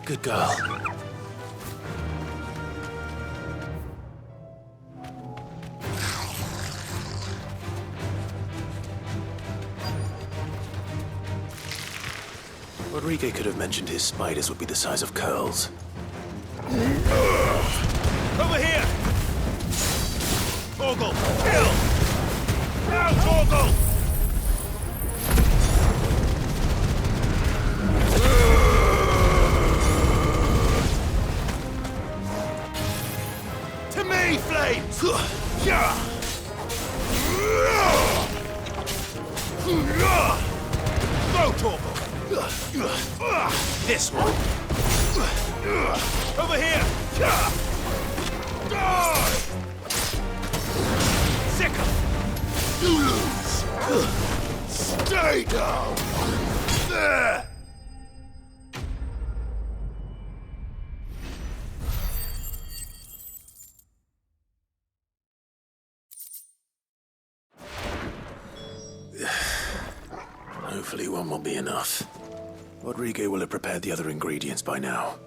Good girl. Rodrigo could have mentioned his spiders would be the size of curls. Over here! Torgal, kill! Now, Torgal! To me, Flames! Go, Torgal! This one! Over here! Sicker! Stay down! There! Hopefully one will be enough. Rodrigo will have prepared the other ingredients by now.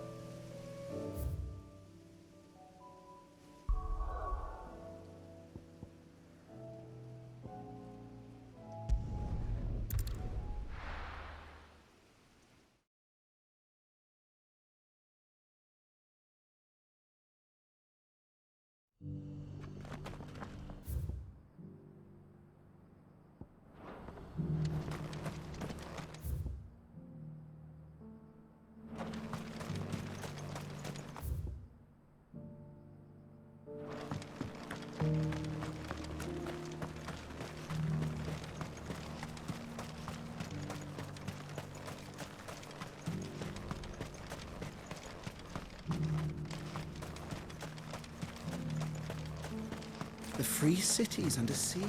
The free city's under siege?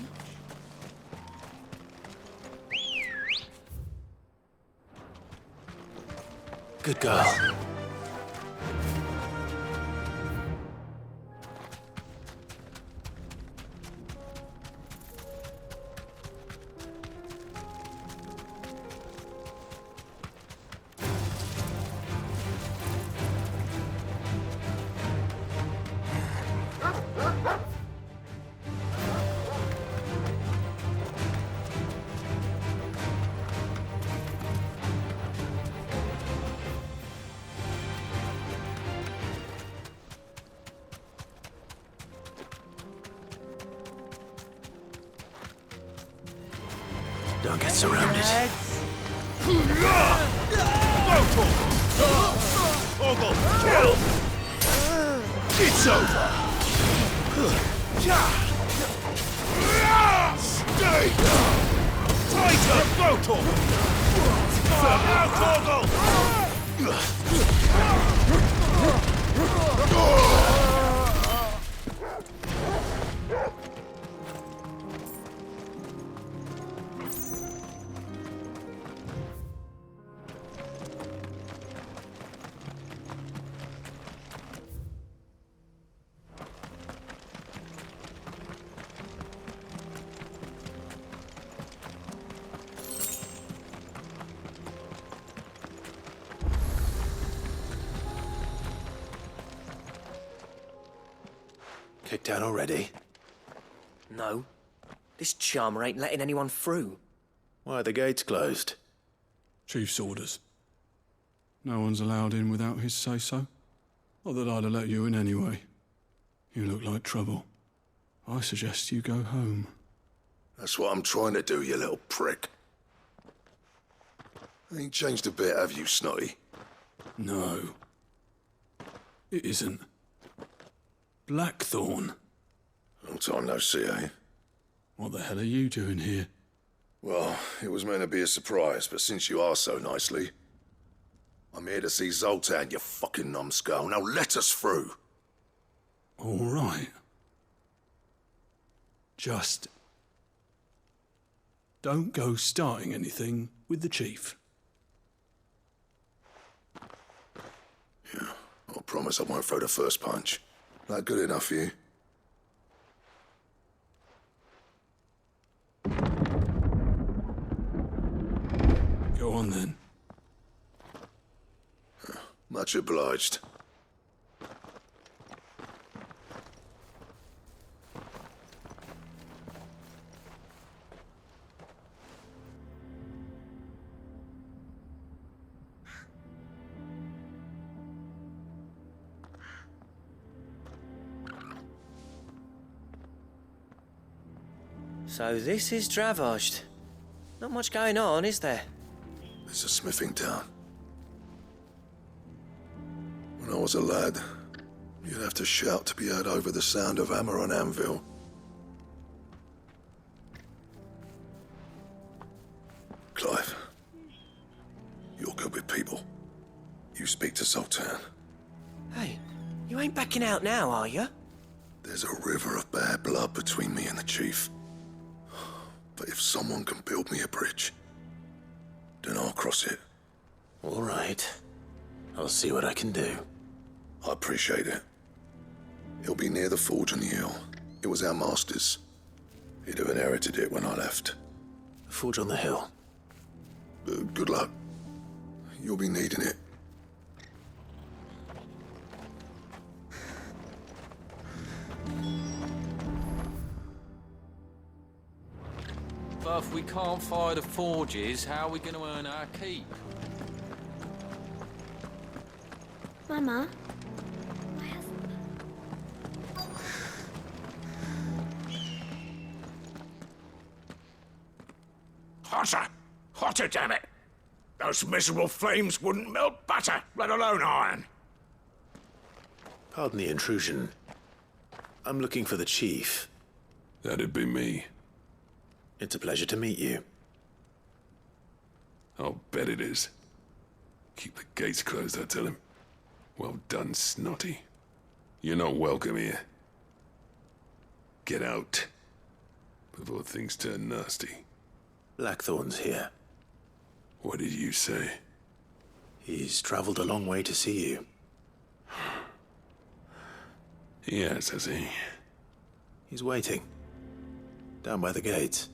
Good girl. Don't get surrounded. Torgal, kill! It's over! Stay down! Tighter! Go, Torgal! Now, Torgal! Kicked out already? No. This charmer ain't letting anyone through. Why are the gates closed? Chief's orders. No one's allowed in without his say-so. Not that I'd have let you in anyway. You look like trouble. I suggest you go home. That's what I'm trying to do, you little prick. Ain't changed a bit, have you, Snotty? No. It isn't. Blackthorn. Long time no see, eh? What the hell are you doing here? Well, it was meant to be a surprise, but since you are so nicely, I'm here to see Zoltan, you fucking numbskull. Now let us through. All right. Just don't go starting anything with the chief. Yeah, I'll promise I won't throw the first punch. That good enough for you? Go on then. Much obliged. So this is Dravozd. Not much going on, is there? It's a smithing town. When I was a lad, you'd have to shout to be heard over the sound of hammer on anvil. Clive, you're good with people. You speak to Sultan. Hey, you ain't backing out now, are you? There's a river of bad blood between me and the chief. But if someone can build me a bridge, then I'll cross it. All right. I'll see what I can do. I appreciate it. It'll be near the forge on the hill. It was our master's. He'd have inherited it when I left. The forge on the hill. Good luck. You'll be needing it. But if we can't fire the forges, how are we going to earn our keep? Mama, my husband. Hotter! Hotter, damn it! Those miserable flames wouldn't melt butter, let alone iron. Pardon the intrusion. I'm looking for the chief. That'd be me. It's a pleasure to meet you. I'll bet it is. Keep the gates closed, I tell him. Well done, Snotty. You're not welcome here. Get out. Before things turn nasty. Blackthorn's here. What did you say? He's traveled a long way to see you. Yes, has he? He's waiting. Down by the gates.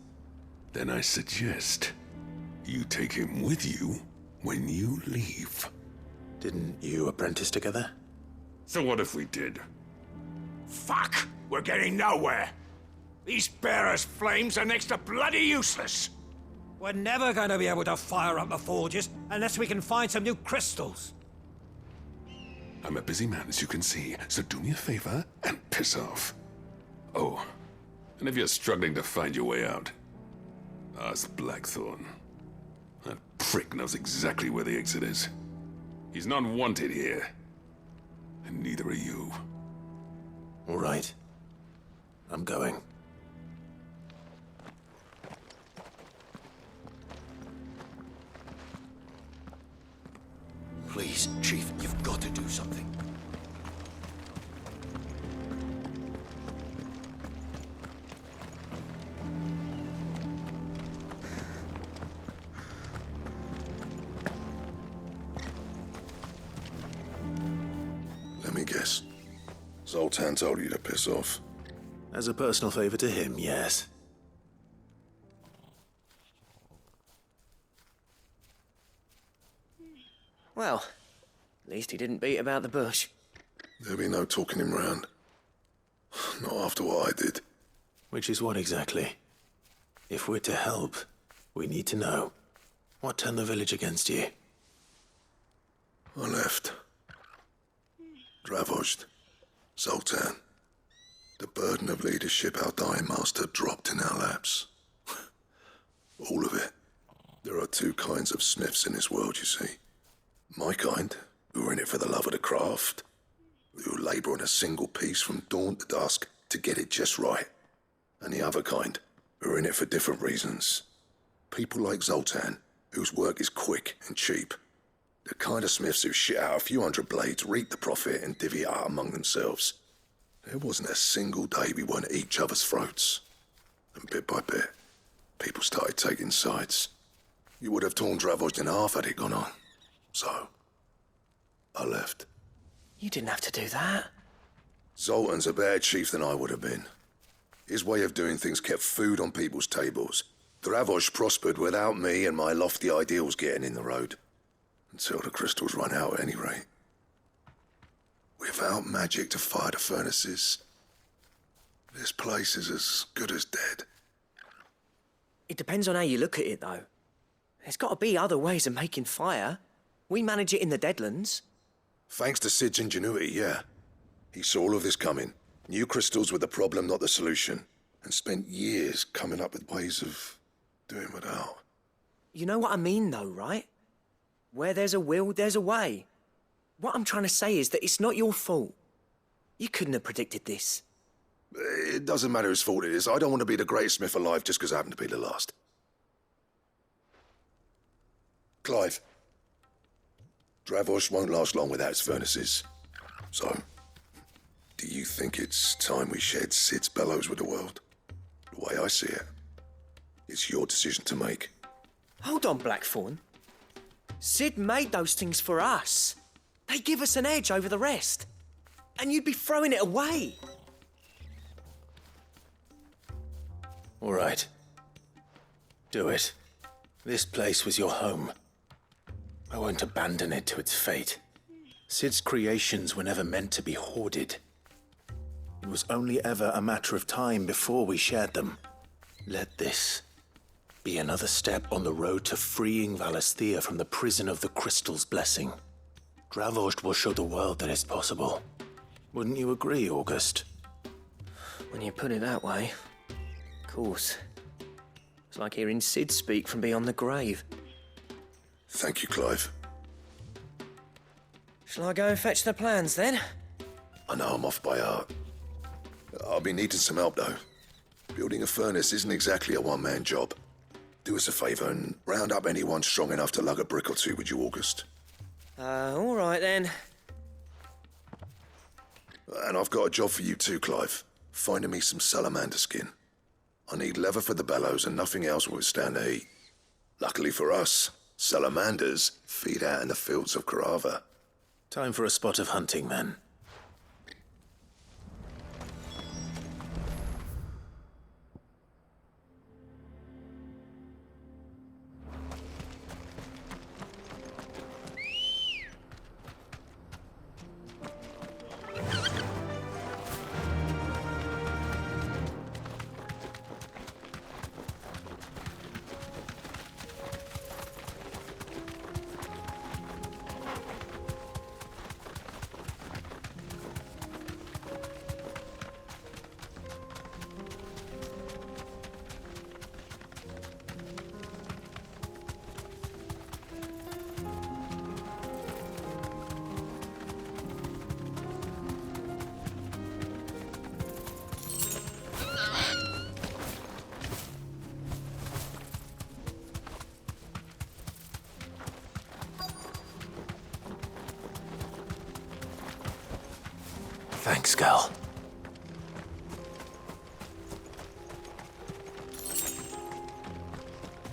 Then I suggest you take him with you when you leave. Didn't you apprentice together? So what if we did? Fuck! We're getting nowhere. These bearers' flames are next to bloody useless. We're never going to be able to fire up the forges unless we can find some new crystals. I'm a busy man, as you can see, so do me a favor and piss off. Oh, and if you're struggling to find your way out, ask Blackthorn. That prick knows exactly where the exit is. He's not wanted here. And neither are you. All right. I'm going. Please, Chief, you've got to do something. Let me guess. Zoltan told you to piss off. As a personal favor to him, yes. Well, at least he didn't beat about the bush. There'll be no talking him round. Not after what I did. Which is what exactly? If we're to help, we need to know. What turned the village against you? I left. Dravozd. Zoltan. The burden of leadership our dying master dropped in our laps. All of it. There are two kinds of smiths in this world, you see. My kind, who are in it for the love of the craft, who labour on a single piece from dawn to dusk to get it just right. And the other kind, who are in it for different reasons. People like Zoltan, whose work is quick and cheap. The kind of smiths who shit out a few hundred blades, reap the profit, and divvy it out among themselves. There wasn't a single day we weren't at each other's throats. And bit by bit, people started taking sides. You would have torn Dravozd in half had it gone on. So, I left. You didn't have to do that. Zoltan's a better chief than I would have been. His way of doing things kept food on people's tables. Dravozd prospered without me and my lofty ideals getting in the road. Until the crystals run out at any rate. without magic to fire the furnaces, this place is as good as dead. It depends on how you look at it, though. There's got to be other ways of making fire. We manage it in the Deadlands. Thanks to Sid's ingenuity, yeah. He saw all of this coming. Knew crystals were the problem, not the solution. And spent years coming up with ways of doing without. You know what I mean, though, right? Where there's a will, there's a way. What I'm trying to say is that it's not your fault. You couldn't have predicted this. It doesn't matter whose fault it is. I don't want to be the greatest smith alive just because I happen to be the last. Clive. Dravosh won't last long without its furnaces. So, do you think it's time we shared Sid's bellows with the world? The way I see it, it's your decision to make. Hold on, Blackthorn. Sid made those things for us. They give us an edge over the rest. And you'd be throwing it away. All right. Do it. This place was your home. I won't abandon it to its fate. Sid's creations were never meant to be hoarded. It was only ever a matter of time before we shared them. Let this be another step on the road to freeing Valisthea from the prison of the Crystal's blessing. Dravost will show the world that it's possible. Wouldn't you agree, August? When you put it that way, of course. It's like hearing Sid speak from beyond the grave. Thank you, Clive. Shall I go and fetch the plans, then? I know I'm off by heart. I'll be needing some help, though. Building a furnace isn't exactly a one-man job. Do us a favour and round up anyone strong enough to lug a brick or two, would you, August? All right, then. And I've got a job for you too, Clive. Finding me some salamander skin. I need leather for the bellows and nothing else will withstand the heat. Luckily for us, salamanders feed out in the fields of Carava. Time for a spot of hunting, then. Thanks, Gal.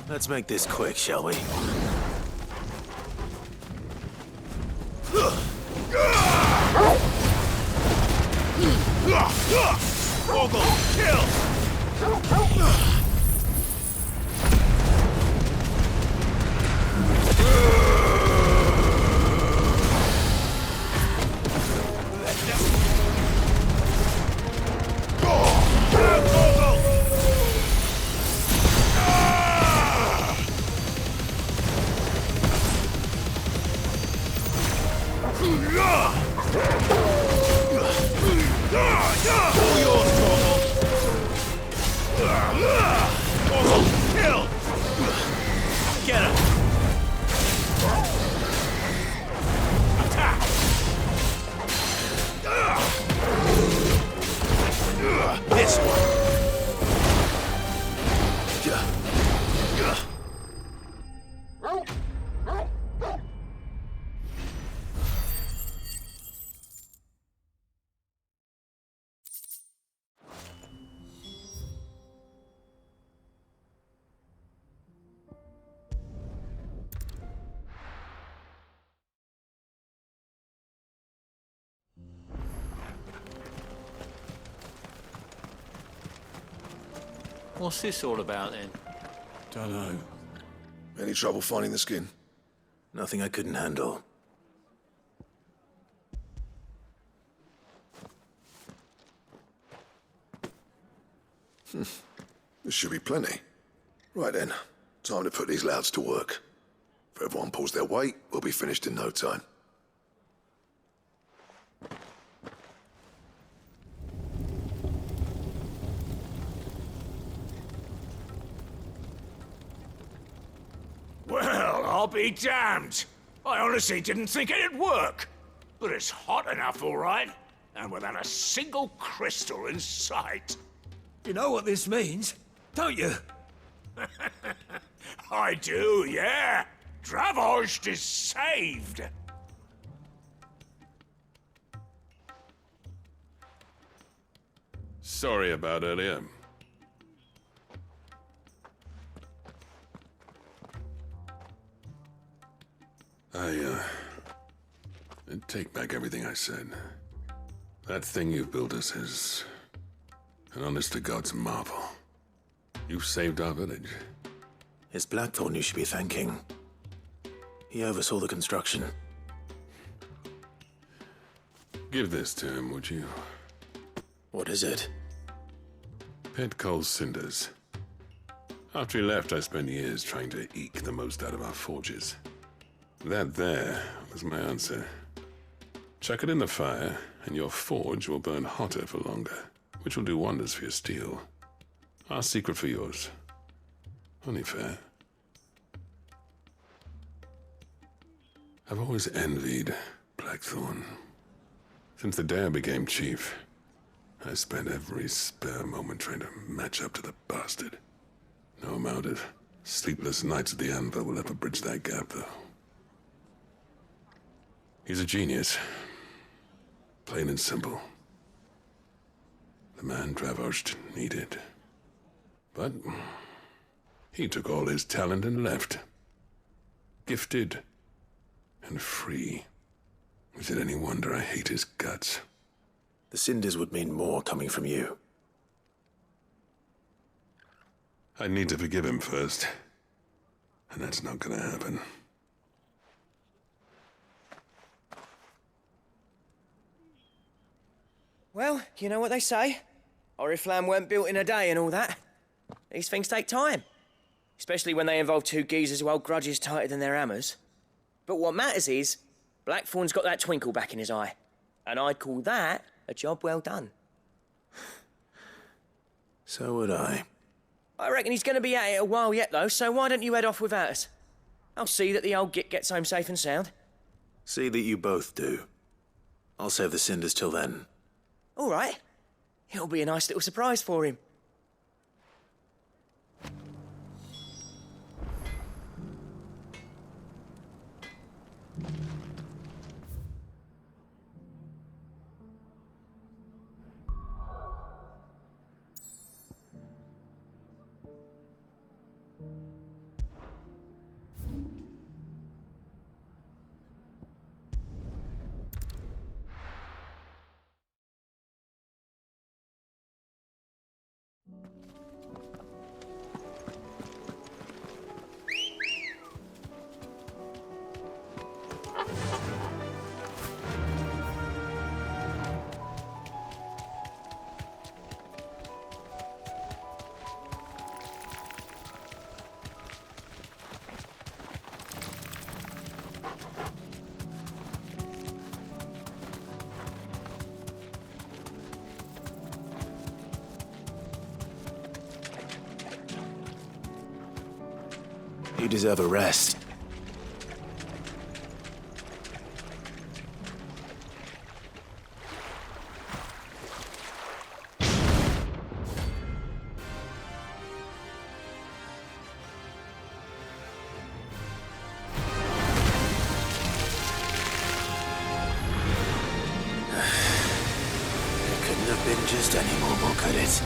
Let's make this quick, shall we? Ogle, kill! This one. What's this all about, then? Dunno. Any trouble finding the skin? Nothing I couldn't handle. There should be plenty. Right then, time to put these louds to work. If everyone pulls their weight, we'll be finished in no time. Well, I'll be damned. I honestly didn't think it'd work. But it's hot enough, all right. And without a single crystal in sight. You know what this means, don't you? I do, yeah. Dravost is saved. Sorry about earlier. I take back everything I said. That thing you built us is an honest-to-God's marvel. You've saved our village. It's Blackthorn you should be thanking. He oversaw the construction. Give this to him, would you? What is it? Pet Cole's cinders. After he left, I spent years trying to eke the most out of our forges. That there was my answer. Chuck it in the fire, and your forge will burn hotter for longer, which will do wonders for your steel. Our secret for yours. Only fair. I've always envied Blackthorn. Since the day I became chief, I spent every spare moment trying to match up to the bastard. No amount of sleepless nights at the anvil will ever bridge that gap, though. He's a genius. Plain and simple. The man Dravost needed. But he took all his talent and left. Gifted and free. Is it any wonder I hate his guts? The cinders would mean more coming from you. I need to forgive him first. And that's not gonna happen. Well, you know what they say. Oriflamme weren't built in a day and all that. These things take time. Especially when they involve two geezers who hold grudges tighter than their hammers. But what matters is, Blackthorn's got that twinkle back in his eye. And I'd call that a job well done. So would I. I reckon he's going to be at it a while yet, though, so why don't you head off without us? I'll see that the old git gets home safe and sound. See that you both do. I'll save the cinders till then. All right. It'll be a nice little surprise for him. You deserve a rest. It couldn't have been just any more, could it?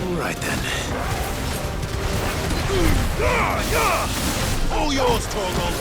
All right then. All yours, Torgal!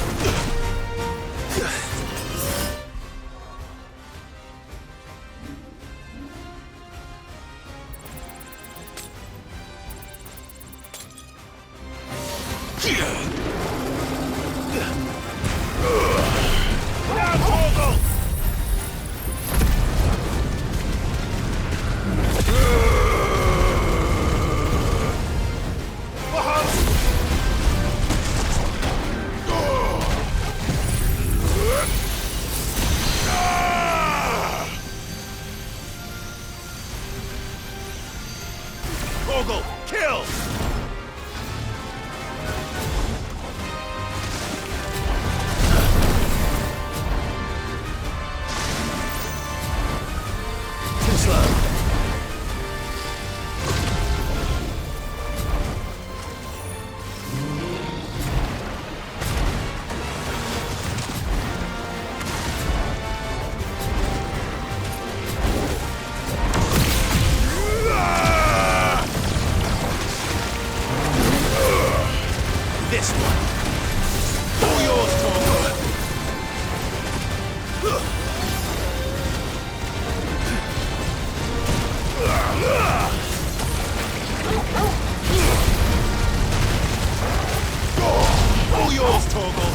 All yours, Torgal!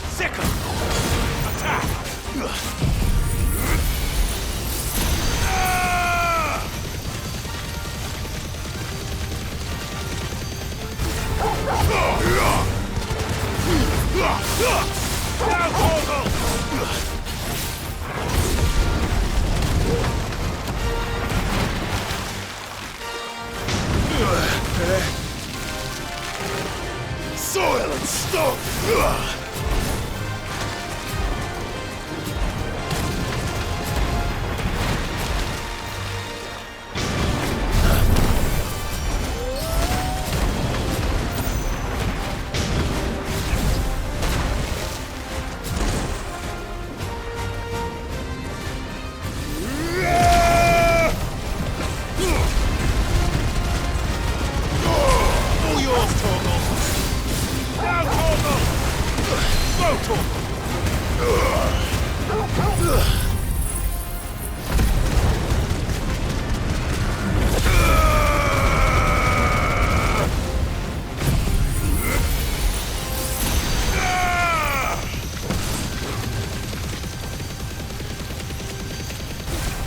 Second! Attack! Now, Torgal! Soil and stone! All yours, Torgal! Now, Torgal! Go, Torgal!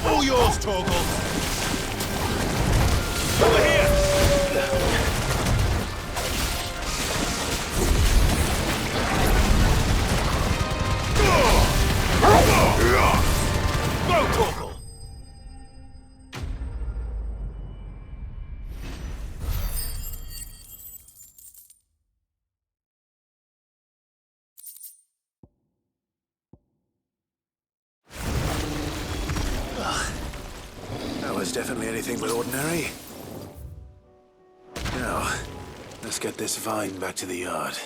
All yours, Torgal! Over here! Go, Torgal! That was definitely anything but ordinary. Now, let's get this vine back to the yard.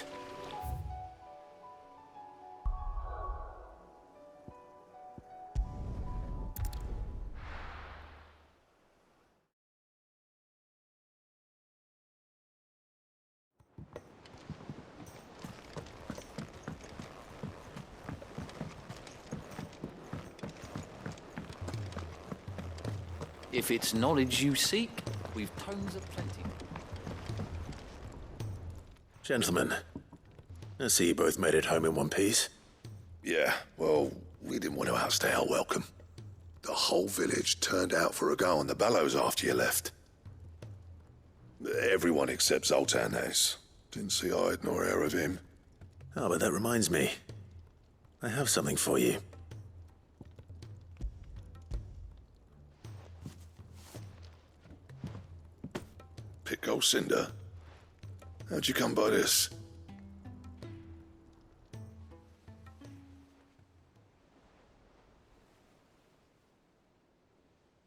If it's knowledge you seek, we've tomes of plenty. Gentlemen, I see you both made it home in one piece. Yeah, well, we didn't want to outstay our welcome. The whole village turned out for a go on the bellows after you left. Everyone except Zoltan has. Didn't see hide nor hair of him. Oh, but that reminds me. I have something for you. Pick old Cinder. How'd you come by this?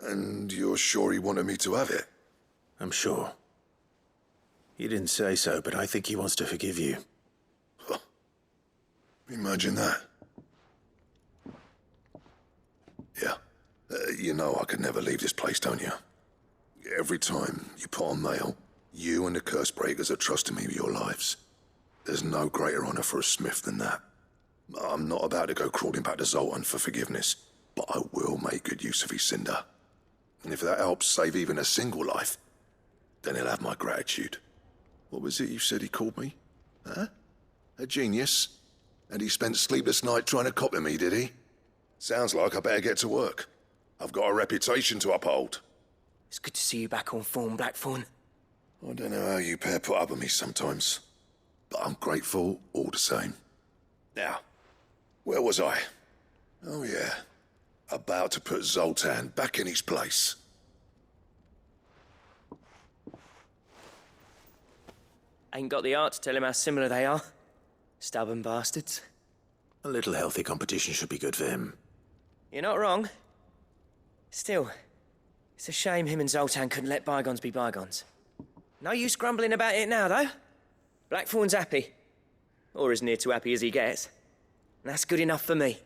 And you're sure he wanted me to have it? I'm sure. He didn't say so, but I think he wants to forgive you. Imagine that. Yeah. You know I could never leave this place, don't you? Every time you put on mail, you and the curse breakers are trusting me with your lives. There's no greater honor for a smith than that. I'm not about to go crawling back to Zoltan for forgiveness, but I will make good use of his cinder. And if that helps save even a single life, then he'll have my gratitude. What was it you said he called me? Huh? A genius? And he spent sleepless night trying to copy me, did he? Sounds like I better get to work. I've got a reputation to uphold. It's good to see you back on form, Blackthorn. I don't know how you pair put up with me sometimes, but I'm grateful all the same. Now, where was I? Oh yeah, about to put Zoltan back in his place. Ain't got the art to tell him how similar they are. Stubborn bastards. A little healthy competition should be good for him. You're not wrong. Still, it's a shame him and Zoltan couldn't let bygones be bygones. No use grumbling about it now, though. Blackthorn's happy. Or as near to happy as he gets. And that's good enough for me.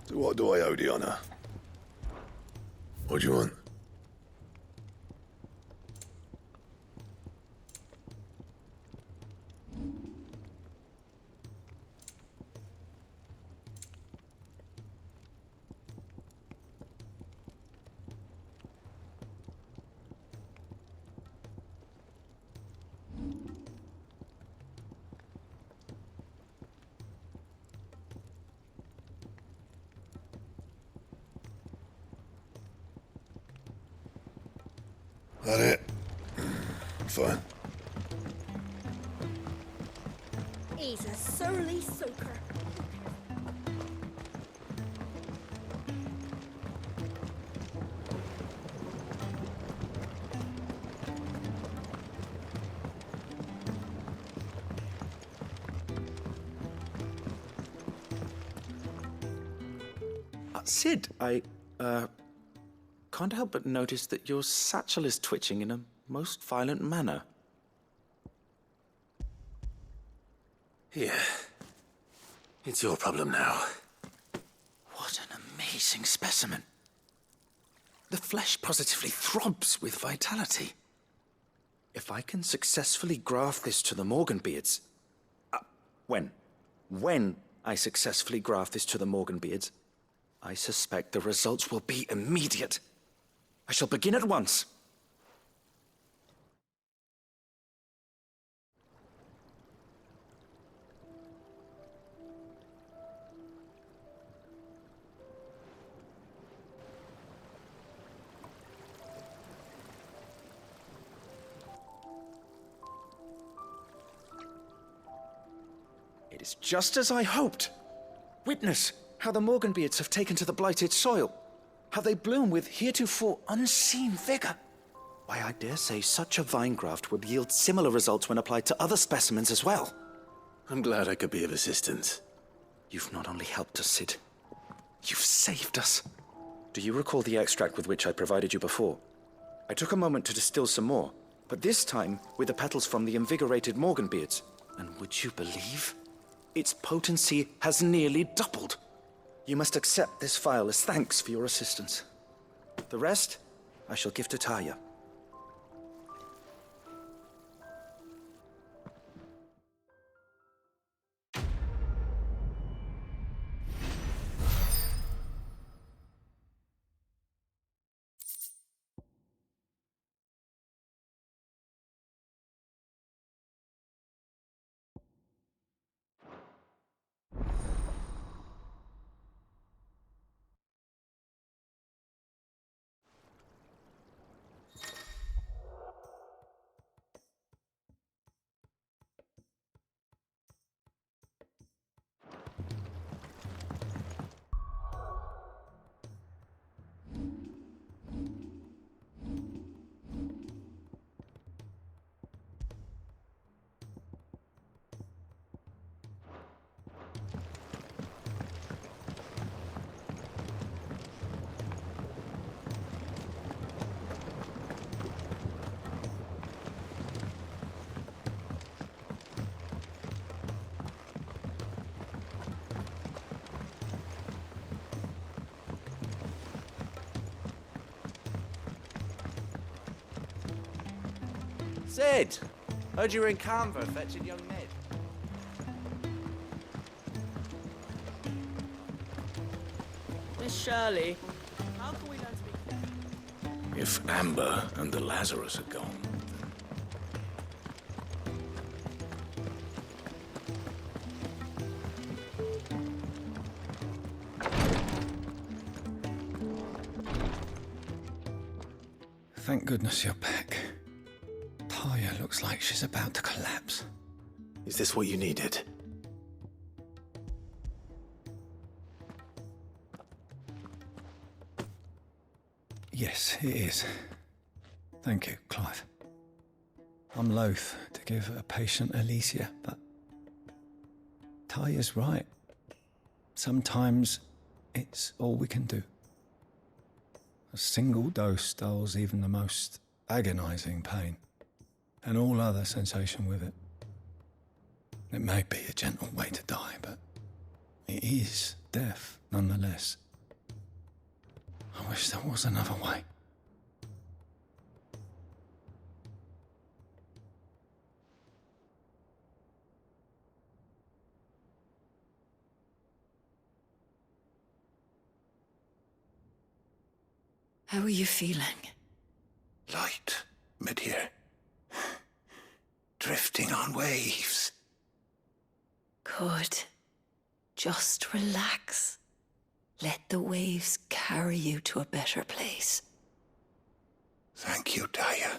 So what do I owe the honor? What do you want? That it? Fine. He's a surly soaker. Sid, I can't help but notice that your satchel is twitching in a most violent manner. Here. It's your problem now. What an amazing specimen. The flesh positively throbs with vitality. If I can successfully graft this to the Morganbeards... When I successfully graft this to the Morganbeards, I suspect the results will be immediate. I shall begin at once. It is just as I hoped. Witness how the Morganbeards have taken to the blighted soil. How they bloom with heretofore unseen vigor. Why, I dare say such a vine graft would yield similar results when applied to other specimens as well. I'm glad I could be of assistance. You've not only helped us, Sid, you've saved us. Do you recall the extract with which I provided you before? I took a moment to distill some more, but this time with the petals from the invigorated Morganbeards. And would you believe? Its potency has nearly doubled. You must accept this vial as thanks for your assistance. The rest, I shall give to Taya. Sid! Heard you were in Canva fetching young Ned. Miss Shirley, how can we learn to be... If Amber and the Lazarus are gone, Thank goodness you're back. Taya looks like she's about to collapse. Is this what you needed? Yes, it is. Thank you, Clive. I'm loath to give a patient Alicia, but Taya's right. Sometimes it's all we can do. A single dose dulls even the most agonizing pain, and all other sensation with it. It may be a gentle way to die, but It is death, nonetheless. I wish there was another way. How are you feeling? Light, mid here. Drifting on waves. Good. Just relax. Let the waves carry you to a better place. Thank you, Daya.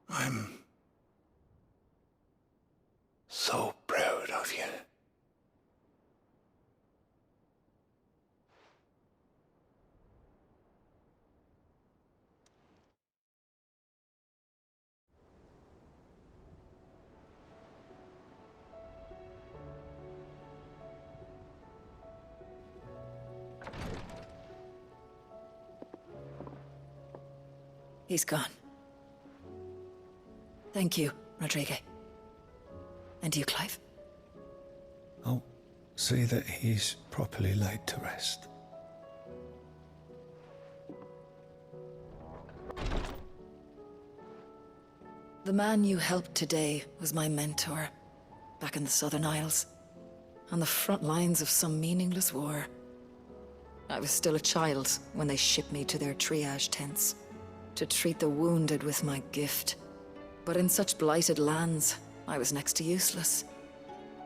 I'm so proud of you. He's gone. Thank you, Rodrigo. And you, Clive. I'll see that he's properly laid to rest. The man you helped today was my mentor, back in the Southern Isles, on the front lines of some meaningless war. I was still a child when they shipped me to their triage tents, to treat the wounded with my gift. But in such blighted lands, I was next to useless.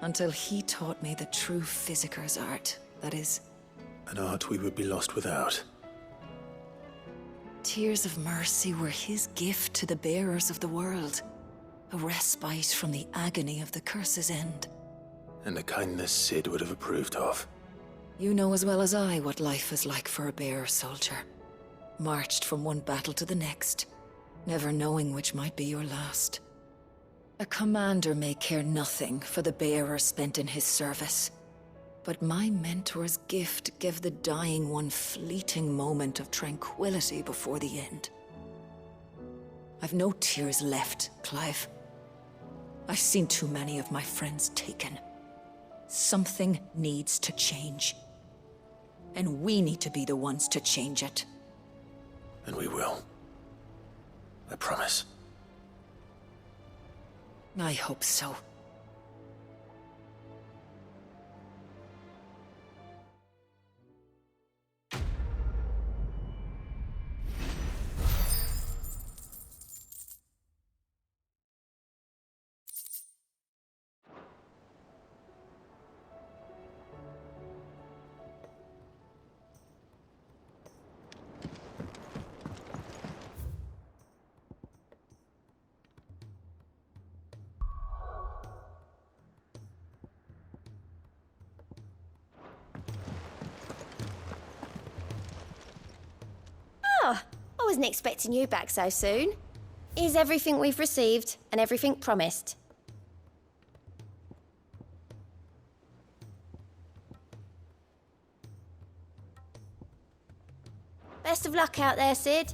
Until he taught me the true physicker's art, that is. An art we would be lost without. Tears of mercy were his gift to the bearers of the world. A respite from the agony of the curse's end. And a kindness Sid would have approved of. You know as well as I what life is like for a bearer soldier. Marched from one battle to the next, never knowing which might be your last. A commander may care nothing for the bearer spent in his service, but my mentor's gift gave the dying one fleeting moment of tranquility before the end. I've no tears left, Clive. I've seen too many of my friends taken. Something needs to change. And we need to be the ones to change it. And we will. I promise. I hope so. I wasn't expecting you back so soon. Here's everything we've received and everything promised. Best of luck out there, Sid.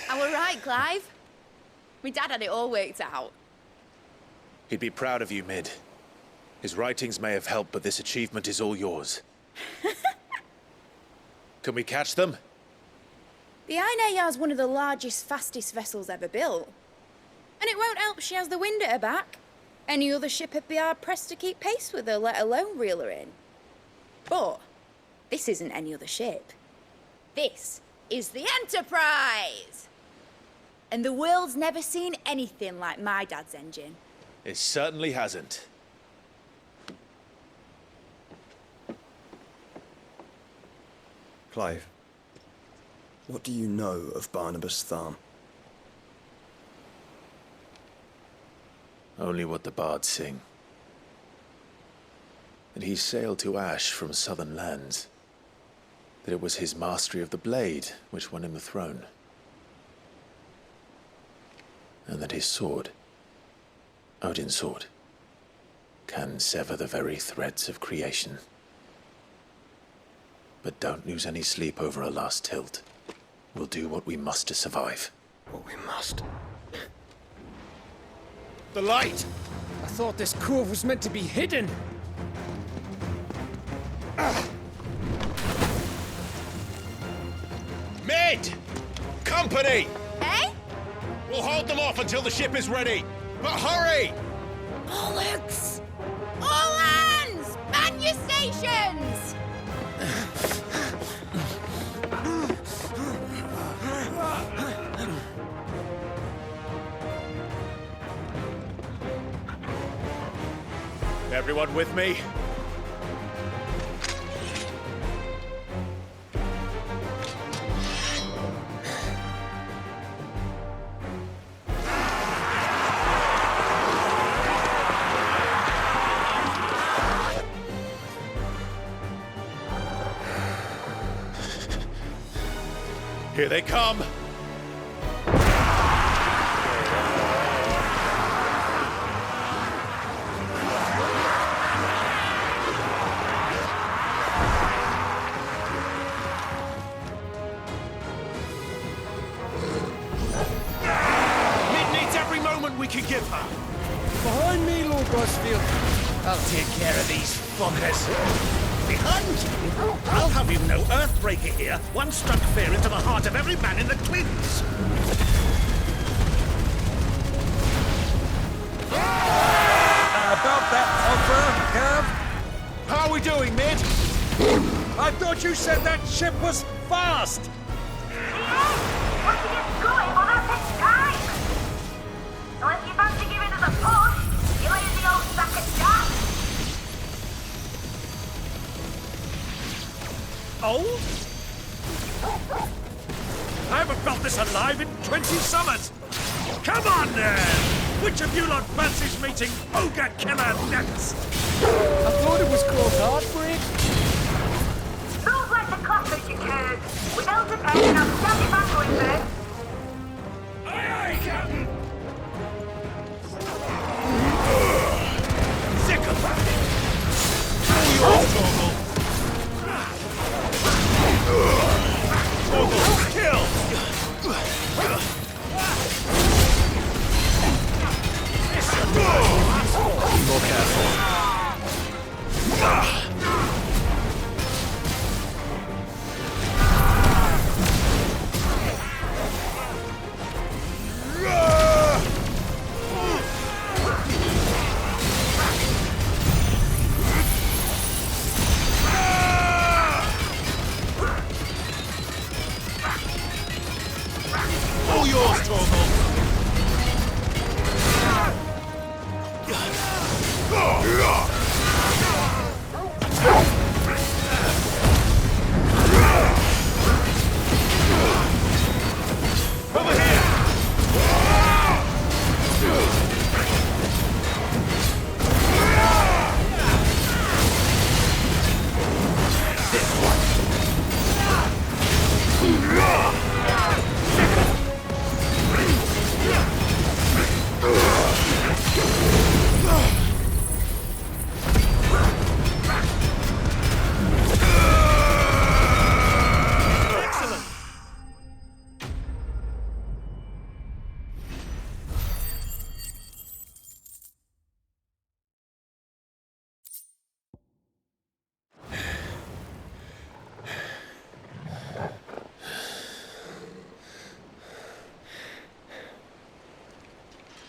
Am I right, Clive? My dad had it all worked out. He'd be proud of you, Mid. His writings may have helped, but this achievement is all yours. Can we catch them? The Ainayar's one of the largest, fastest vessels ever built. And it won't help she has the wind at her back. Any other ship would be hard-pressed to keep pace with her, let alone reel her in. But this isn't any other ship. This is the Enterprise! And the world's never seen anything like my dad's engine. It certainly hasn't. Clive, what do you know of Barnabas Tharm? Only what the bards sing. That he sailed to Ash from southern lands. That it was his mastery of the blade which won him the throne. And that his sword, Odin's sword, can sever the very threads of creation. But don't lose any sleep over a last tilt. We'll do what we must to survive. What we must. The light! I thought this cove was meant to be hidden. Mid! Company! Eh? We'll hold them off until the ship is ready. But hurry! Bollocks! All hands! Man your stations! Everyone with me? Here they come! We can give her. Behind me, Lord Busfield. I'll take care of these fuckers. Behind you? I'll have you know, Earthbreaker here once struck fear into the heart of every man in the Clints. About that offer, Gav? How are we doing, Mid? I thought you said that ship was fast! Once it gets going, we'll not take time! Unless you fancy giving us a push, you lay in the old sack of jam. Old? I haven't felt this alive in 20 summers! Come on then! Which of you lot fancies meeting Ogre Killer next? I thought it was called Heartbreak. Rules like the clappers, you curd. Without a pen, and I'm standing back with it. Aye, aye, Captain! Sick of that! Yours, Torgal! Torgal, kill! Be more careful. All yours, Torgal! Over here!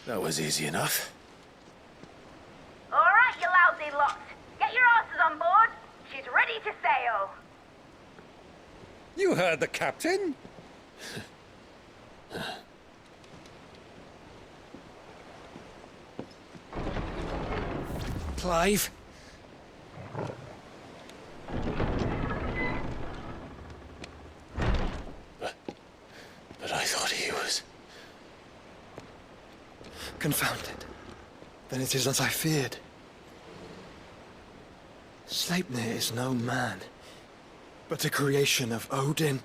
That was easy enough. All right, you lousy lot. Get your asses on board. She's ready to sail. You heard the captain. Clive? But I thought he was... Confounded. Then it is as I feared. Sleipnir is no man, but a creation of Odin.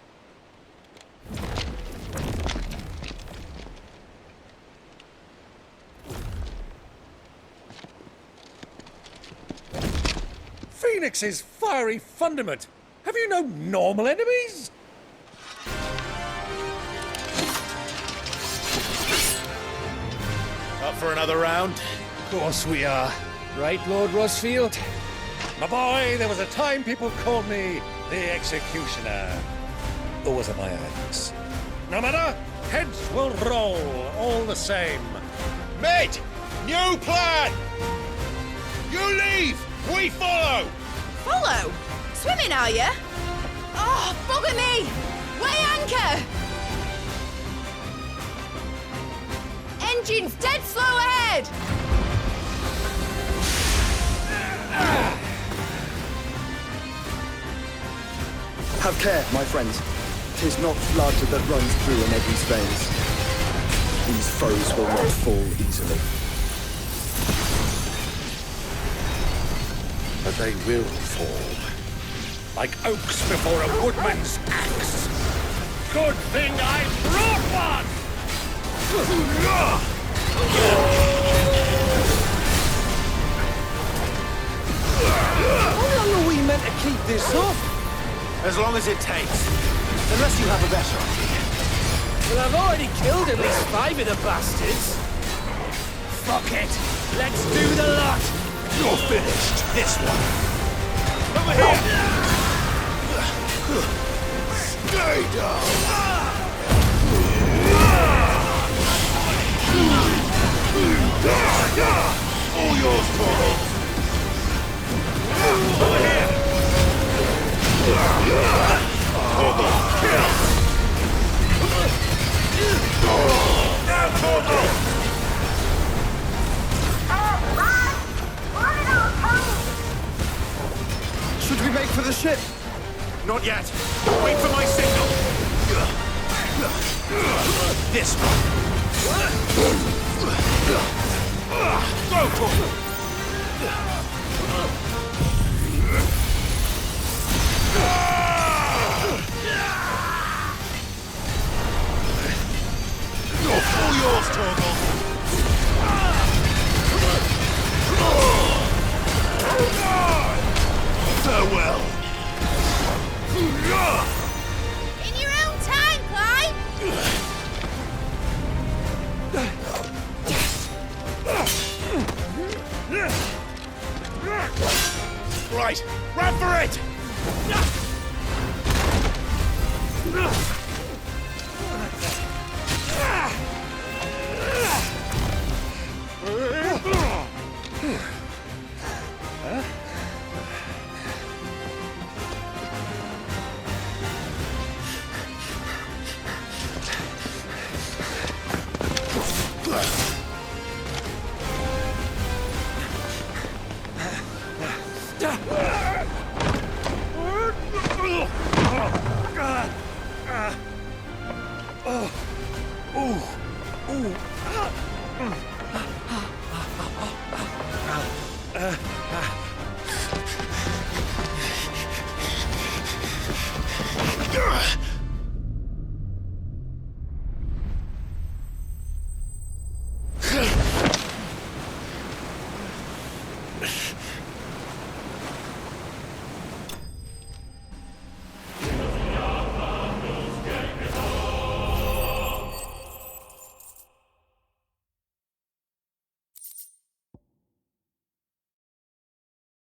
Phoenix's fiery fundament. Have you no normal enemies? Up for another round? Of course we are. Right, Lord Rosfield? My boy, there was a time people called me the Executioner. Or was it my axe? No matter, heads will roll all the same. Mate! New plan! You leave! We follow! Follow? Swimming, are you? Oh, bugger me! Weigh anchor! Engine's dead slow ahead! Have care, my friends. 'Tis not blood that runs through in Eddie's veins. These foes will not fall easily. But they will fall. Like oaks before a woodman's axe. Good thing I brought one! How long are we meant to keep this up? As long as it takes. Unless you have a better idea. Well, I've already killed at least 5 of the bastards. Fuck it. Let's do the lot. You're finished. This one. Over here! Stay down! All yours, Toro! Over here! Now, Toro! Should we make for the ship? Not yet. Wait for my signal. This one. Go for it. All yours, Torgal. Farewell. In your own time, Clyde! Right, run for it! Ooh.